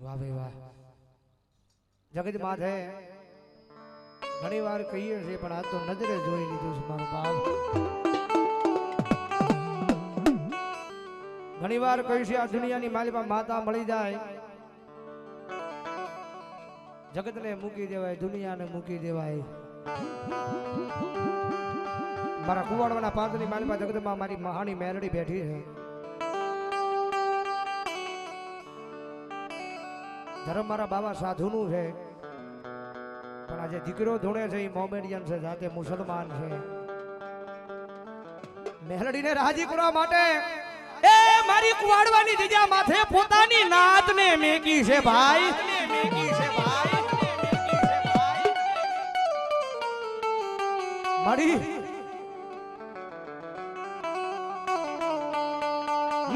વાહ ભાઈ વાહ જગત માથે ઘણી વાર કહીએ છીએ પણ આજ તો નજરે જોઈ લીધું છે મારો બાપ ઘણી વાર કહ્યું છે આ દુનિયાની માલિકા માતા મળી જાય જગતને મૂકી દેવાય દુનિયાને મૂકી દેવાય મારા કુવાડવાના પાંચની માલિકા જગતમાં મારી મહાની મેલડી બેઠી છે ધર્મ મારા બાબા સાધુનું છે પણ આજે દીકરો ધૂણે છે એ મોમેડિયન છે જાતે મુસલમાન છે મેલડીને રાજી કરવા માટે એ મારી કુવાડવાની દીજા માથે પોતાની નાતને મેકી છે ભાઈ મારી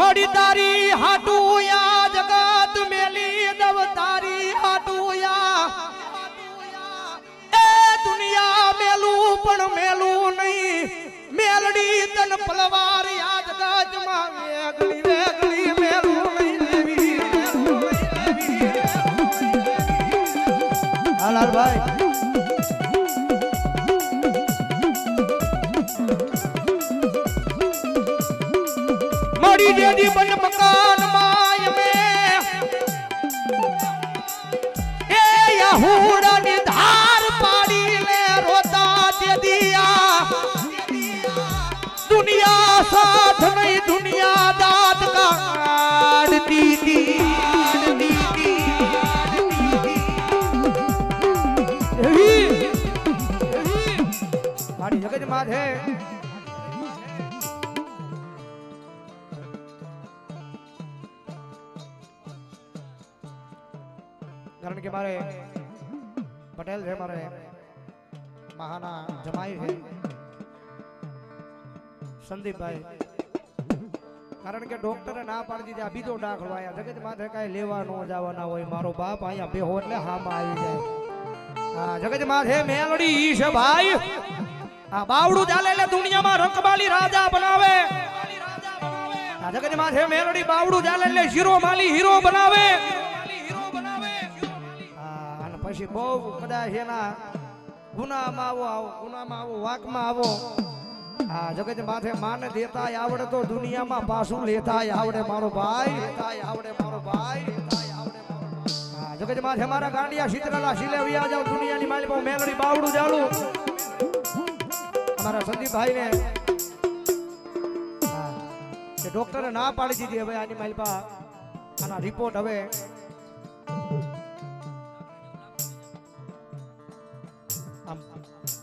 મડી તારી હાટુયા જગત મેલી દવ તારી હાટુયા એ દુનિયા મેલું પણ મેલું નહીં મેલડી તન પલવાર યાદ ગજમાં વેગળી વેગળી મેલું નહીં લેવી હાલાલ ભાઈ મડી દેદી બન મકાન માય મે એ યહૂડાની ધાર પાડી લે રોતા દેદિયા दुनिया साथ नहीं दुनिया दाद काटती थी मारी जगत माथे कारण के मारे पटेल है मारे महाना जमाई है संदीप भाई कारण के डॉक्टर ना पाड़ी दीधी अभी तो दाखलो आया जगत माथे काई लेवा नो जावाना होय मारो बाप आया बेहो એટલે હામાં આવી જાય હા જગત માથે મેલડી છે ભાઈ આ બાવડું ચાલે એટલે દુનિયામાં રંકબાલી રાજા બનાવે આ જગત માથે મેલડી બાવડું ચાલે એટલે હીરો માલી હીરો બનાવે હા અને પછી બહુ કદાચ એના ગુનામાં આવો વાકમાં આવો हाँ जगत माथे मान देता आवड़े तो दुनिया में पासू लेता आवड़े मारो भाई हाँ जगत माथे मारा गांडिया शीतला शिलेवी आ जाओ दुनिया नी माली पाओ मेलड़ी बावड़ू जालू हमारा संदीप भाई ने हाँ के डॉक्टर ने ना पाड़ी दीदी हवे आनी माली पा आना रिपोर्ट हवे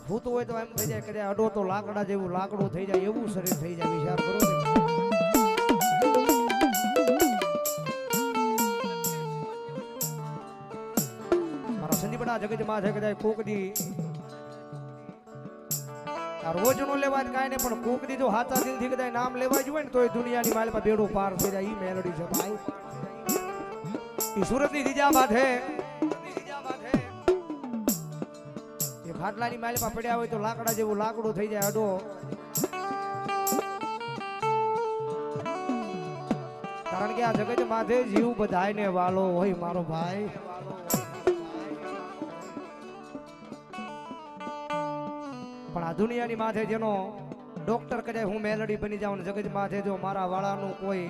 भूत हो तो एम थी जाए कदे अडो तो लाकड़ा जेवू लाकड़ो थी जाए एवं शरीर थी जाए विचार करो मारा संदीपना जगत माथे कदाच कोकदी रोज नो लेवा काई ने पण कोकदी जो हाथा दिल थी कदाच नाम लेवा जोय ने तोय दुनिया नी माल पर बेड़ो पार थी जाए ई मेलडी छे भाई ई सूरत नी दीजा माथे खाटलानी माली में पड़ा हो तो लाकड़ा जेवू लाकड़ू थी जाए अडो कारण के आ जगत माथे जीव बधाई ने वालो होय मारो भाई पण आ दुनिया नी माथे जेनो डॉक्टर कहे हूँ मेलडी बनी जाऊं जगत माथे जो मारा वाला नु कोई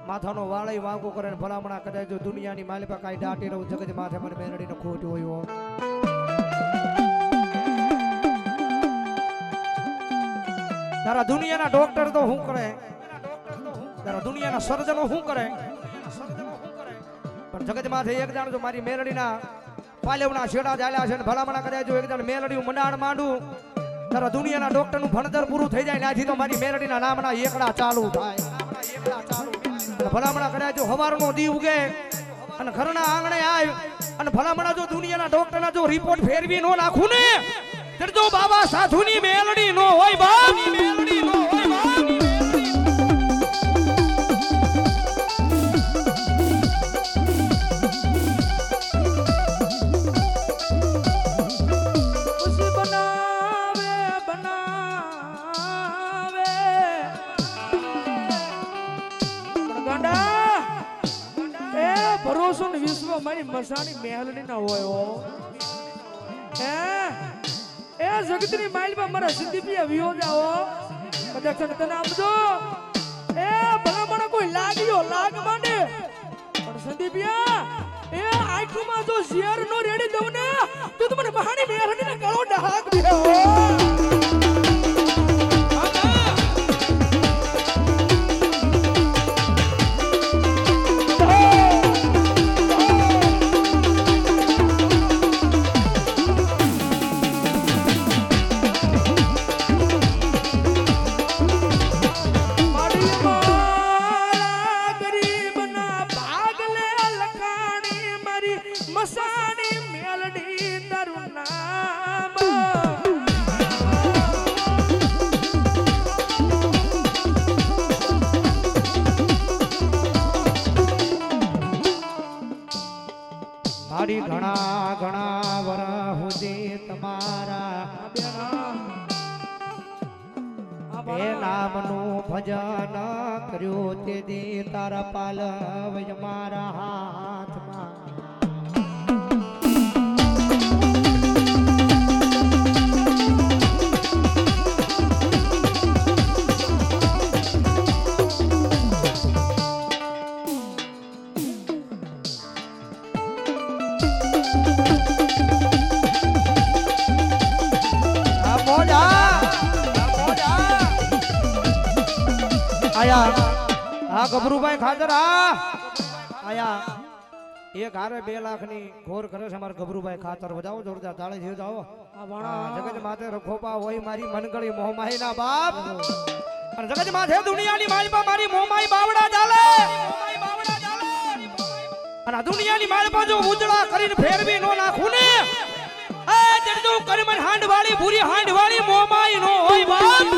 माथानो वाळई वांको करे भलामणा कदाच जो दुनिया नी माली पर काई डाटी रहू जगत माथे मन मेलडी नो खोट होयो तारा दुनिया ना डॉक्टर तो हूं करे तारा दुनिया ना सर्जनो हूं करे पर जगत माथे एक जाण जो मारी मेलडी ना पालेवना छेड़ा जाल्या छे भलामणा कदाच जो एक जाण मेलडी मंडाण मांडू तारा दुनिया ना डॉक्टर नु भणतर पूરું થઈ જાય નાથી તો મારી મેલડી ના નામના એકડા ચાલુ થાય ભલામણા કર્યા જો હવારનો દી ઉગે અને ઘરના આંગણે આવ અને ભલામણા જો દુનિયાના ડોક્ટરના જો રિપોર્ટ ફેરવી નો નાખું ને ત્યારે જો બાબા સાધુની મેલડી નો હોય બાપ મેલડી નો હોય બાપ ભરોસો ને વિશ્વ મારી મસાણી મેલડી ના હોય હો એ જગતની માઇલમાં મારા સિદ્ધિપિયા વિયો જાઓ કદાચ તને આપજો એ ભલા મને કોઈ લાગ્યો લાગ માંડે પણ સંદીપિયા એ આંખમાં જો શેર નો રેડી દઉં ને તો મને મહાની મેલડી ને ગળો ડાક દે મારી ઘણા ઘણા વરહ સુધી તમારા એ નામનું ભજન કર્યું તે દી તારા પાલવ મારા હાથમાં આયા આ ગભરુભાઈ ખાતર આયા એક હારે 2 લાખની ઘોર કરે છે અમારા ગભરુભાઈ ખાતર બજાવો જોરદાર તાળી જીવ જાઓ જગત માથે રખોપા હોય મારી મનગળી મોહમાઈ ના બાપ અને જગત માથે દુનિયાની માલપા મારી મોહમાઈ બાવડા ચાલે અને દુનિયાની માલપા જો ઉજળા કરીને ફેરવી નો નાખું ને એ જડજો કરમન હાંડવાળી પૂરી હાંડવાળી મોહમાઈ નો હોય બાપ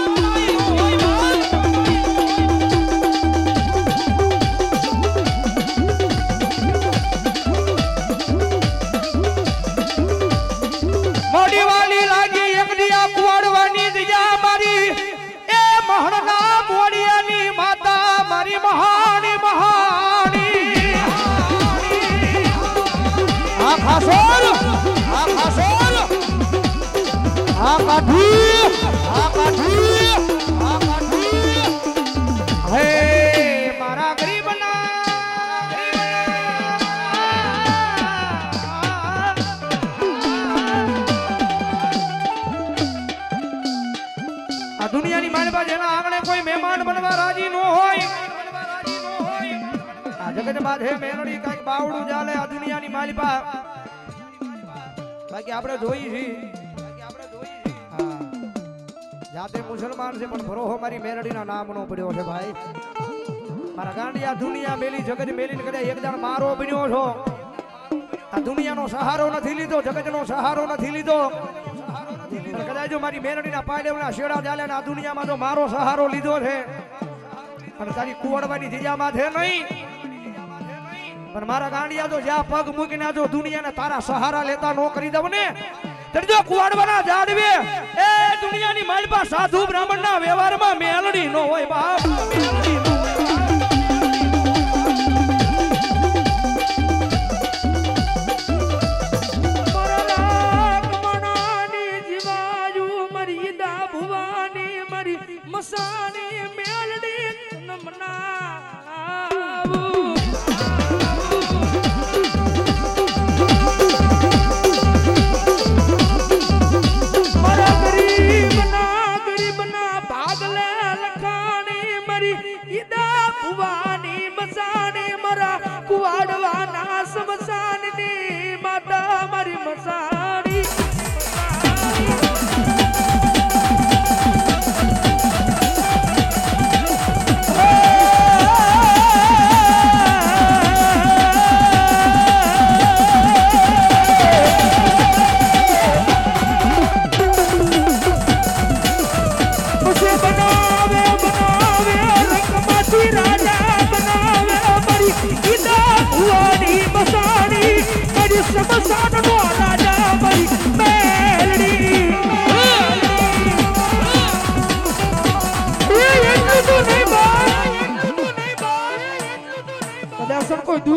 મહાની મહાની આ ખાસોર આ ખાસોર આ કાઠી આ કાઠી આ કાઠી હે મારા ગરીબના આ દુનિયાની માલપા જેના આંગણે કોઈ મહેમાન બનવા રાજી ન હોય જગત માથે મેરડી કઈક બાવડું ચાલે આ દુનિયાની માલિપા બાકી આપણે જોઈ છી જાતે મુસલમાન છે પણ ભરોહો મારી મેરડીના નામનો પડ્યો છે ભાઈ મારા ગાંડી આ દુનિયા મેલી જગત મેલીને કદાચ એક જણ મારો બન્યો છો આ દુનિયાનો સહારો નથી લીધો જગતનો સહારો નથી લીધો કદાચ જો મારી મેરડીના પાડેવના શેડા ચાલે ને આ દુનિયામાં જો મારો સહારો લીધો છે અને તારી કુવડવાની જીજામાં છે નહીં પણ મારા ગાંડિયા તો જ્યાં પગ મૂકીને જો દુનિયાને તારા સહારા લેતા નો કરી દવ ને તરજો કુવાડવાના જાડવે એ દુનિયાની માલપા સાધુ બ્રાહ્મણના વ્યવહારમાં મેલડી નો હોય બાપ મસાની મેલડી નમના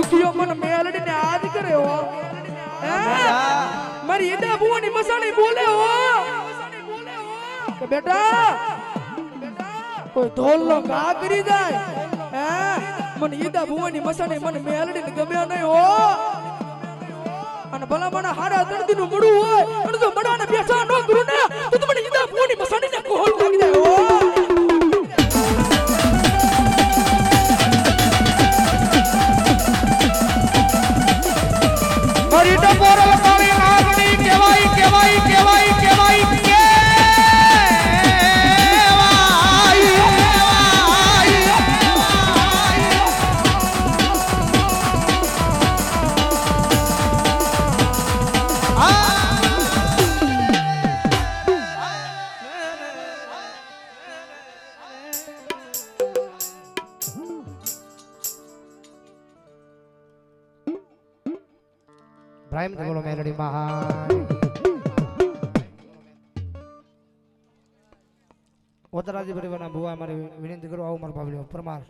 દુખિયો મને મેલડીને યાદ કરે હો હે? મારી ઈદા ભુવાની મસાણી બોલે હો કે બેટા કોઈ ઢોલ નો ઘા કરી જાય હે? મને ઈદા ભુવાની મસાણી મને મેલડીને ગમે નહીં હો. અને ભલા મને હાડા તરતી નું મળું હોય અને જો મડાને બેસા નો કરું ને તો મને ઈદા ભુવાની મસાણીને કોહલ લાગી જાય હો. મારી ટપોરો તારી નાગણી કેવાય કેવાય કેવાય કેવાય પ્રાઇમ બોલો મેલડી મહાન ઓતરાજી પરિવારના ભુવા મારી વિનંતી કરો આવો મારો ભાવલ્યો પરમાર